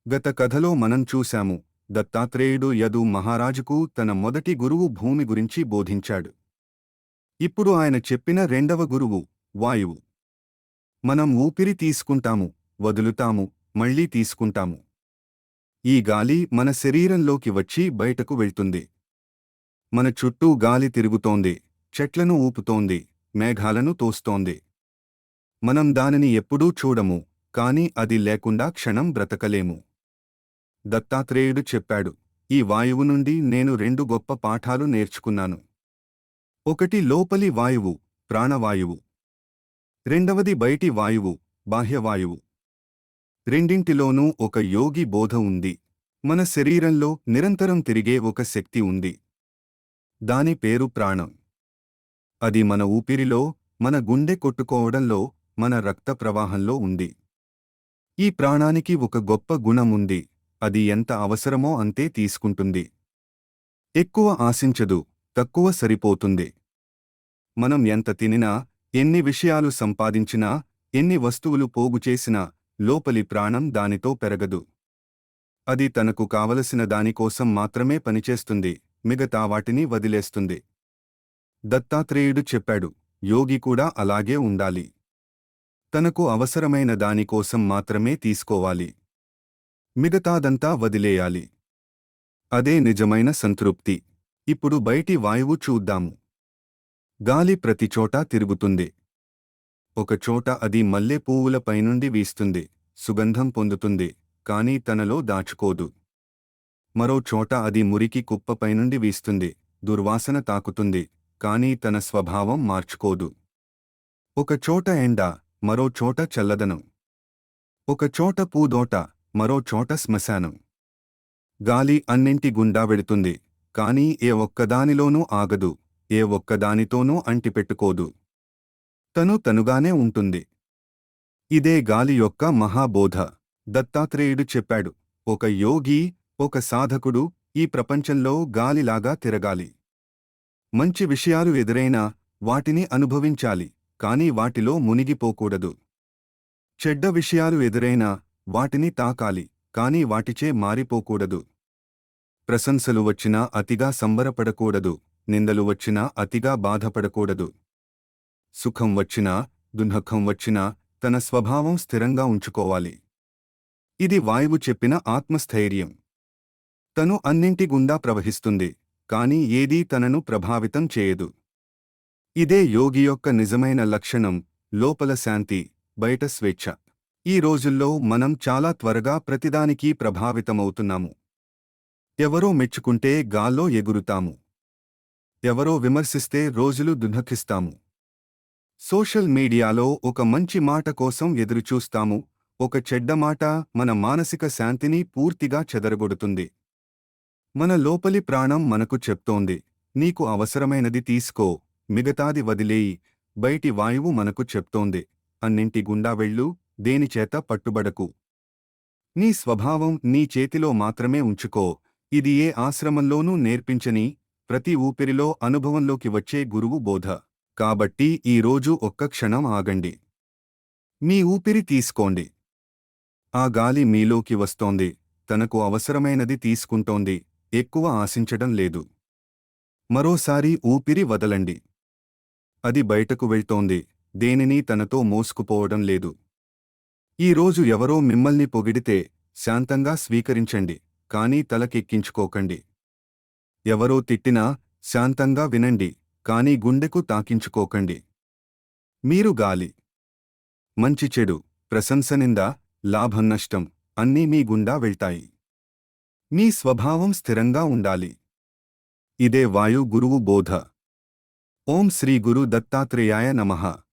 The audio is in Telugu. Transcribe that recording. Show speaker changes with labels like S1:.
S1: గత కథలో మనం చూశాము, దత్తాత్రేయుడు యదు మహారాజుకు తన మొదటి గురువు భూమి గురించి బోధించాడు. ఇప్పుడు ఆయన చెప్పిన రెండవ గురువు వాయువు. మనం ఊపిరి తీసుకుంటాము, వదులుతాము, మళ్ళీ తీసుకుంటాము. ఈ గాలి మన శరీరంలోకి వచ్చి బయటకు వెళ్తుంది. మన చుట్టూ గాలి తిరుగుతోంది, చెట్లను ఊపుతోంది, మేఘాలను తోస్తోంది. మనం దానిని ఎప్పుడూ చూడము, కాని అది లేకుండా క్షణం బ్రతకలేము. దత్తాత్రేయుడు చెప్పాడు, ఈ వాయువు నుండి నేను రెండు గొప్ప పాఠాలు నేర్చుకున్నాను. ఒకటి లోపలి వాయువు, ప్రాణవాయువు. రెండవది బయటి వాయువు, బాహ్యవాయువు. రెండింటిలోనూ ఒక యోగి బోధ ఉంది. మన శరీరంలో నిరంతరం తిరిగే ఒక శక్తి ఉంది. దాని పేరు ప్రాణం. అది మన ఊపిరిలో, మన గుండె కొట్టుకోవడంలో, మన రక్త ప్రవాహంలో ఉంది. ఈ ప్రాణానికి ఒక గొప్ప గుణం ఉంది. అది ఎంత అవసరమో అంతే తీసుకుంటుంది. ఎక్కువ ఆశించదు, తక్కువ సరిపోతుంది. మనం ఎంత తినినా, ఎన్ని విషయాలు సంపాదించినా, ఎన్ని వస్తువులు పోగుచేసినా, లోపలి ప్రాణం దానితో పెరగదు. అది తనకు కావలసిన దానికోసం మాత్రమే పనిచేస్తుంది, మిగతా వాటిని వదిలేస్తుంది. దత్తాత్రేయుడు చెప్పాడు, యోగి కూడా అలాగే ఉండాలి. తనకు అవసరమైన దానికోసం మాత్రమే తీసుకోవాలి. మిగతాదంతా వదిలేయాలి. అదే నిజమైన సంతృప్తి. ఇప్పుడు బయటి వాయువు చూద్దాము. గాలి ప్రతిచోటా తిరుగుతుంది. ఒకచోట అది మల్లె పువ్వుల పైనుండి వీస్తుంది, సుగంధం పొందుతుంది, కాని తనలో దాచుకోదు. మరో చోట అది మురికి కుప్ప పైనుండి వీస్తుంది, దుర్వాసన తాకుతుంది, కాని తన స్వభావం మార్చుకోదు. ఒకచోట ఎండ, మరో చోట చల్లదనం. ఒకచోట పూదోట, మరో చోట శ్మశానం. గాలి అన్నింటి గుండా వెడుతుంది, కాని ఏ ఒక్కదానిలోనూ ఆగదు, ఏ ఒక్కదానితోనూ అంటిపెట్టుకోదు. తనుగానే ఉంటుంది. ఇదే గాలి యొక్క మహాబోధ. దత్తాత్రేయుడు చెప్పాడు, ఒక యోగి, ఒక సాధకుడు ఈ ప్రపంచంలో గాలిలాగా తిరగాలి. మంచి విషయాలు ఎదురైనా వాటిని అనుభవించాలి, కాని వాటిలో మునిగిపోకూడదు. చెడ్డ విషయాలు ఎదురైనా వాటిని తాకాలి, కాని వాటిచే మారిపోకూడదు. ప్రశంసలు వచ్చినా అతిగా సంబరపడకూడదు, నిందలు వచ్చినా అతిగా బాధపడకూడదు. సుఖం వచ్చినా, దుఃఖం వచ్చినా తన స్వభావం స్థిరంగా ఉంచుకోవాలి. ఇది వాయువు చెప్పిన ఆత్మస్థైర్యం. తను అన్నింటి గుండా ప్రవహిస్తుంది, కాని ఏదీ తనను ప్రభావితం చేయదు. ఇదే యోగి యొక్క నిజమైన లక్షణం, లోపల శాంతి, బయట స్వేచ్ఛ. ఈ రోజుల్లో మనం చాలా త్వరగా ప్రతిదానికీ ప్రభావితమవుతున్నాము. ఎవరో మెచ్చుకుంటే గాల్లో ఎగురుతాము. ఎవరో విమర్శిస్తే రోజులు దుఃఖిస్తాము. సోషల్ మీడియాలో ఒక మంచి మాట కోసం ఎదురుచూస్తాము, ఒక చెడ్డ మాట మన మానసిక శాంతిని పూర్తిగా చెదరగొడుతుంది. మన లోపలి ప్రాణం మనకు చెప్తోంది, నీకు అవసరమైనది తీసుకో, మిగతాది వదిలేయి. బయటి వాయువు మనకు చెప్తోంది, అన్నింటి గుండా వెళ్ళు, దేనిచేత పట్టుబడకు. నీ స్వభావం నీ చేతిలో మాత్రమే ఉంచుకో. ఇది ఏ ఆశ్రమంలోనూ నేర్పించని, ప్రతి ఊపిరిలో అనుభవంలోకి వచ్చే గురువు బోధ. కాబట్టి ఈరోజు ఒక్క క్షణం ఆగండి. మీ ఊపిరి తీసుకోండి. ఆ గాలి మీలోకి వస్తోంది, తనకు అవసరమైనది తీసుకుంటోంది, ఎక్కువ ఆశించడం లేదు. మరోసారి ఊపిరి వదలండి. అది బయటకు వెళ్తోంది, దేనినీ తనతో మోసుకుపోవడం లేదు. ఈరోజు ఎవరో మిమ్మల్ని పొగిడితే శాంతంగా స్వీకరించండి, కానీ తలకెక్కించుకోకండి. ఎవరో తిట్టినా శాంతంగా వినండి, కానీ గుండెకు తాకించుకోకండి. మీరు గాలి. మంచి చెడు, ప్రశంస నింద, లాభం నష్టం అన్నీ మీ గుండా వెళ్తాయి. మీ స్వభావం స్థిరంగా ఉండాలి. ఇదే వాయు గురువు బోధ. ఓం శ్రీ గురు దత్తాత్రేయాయ నమః.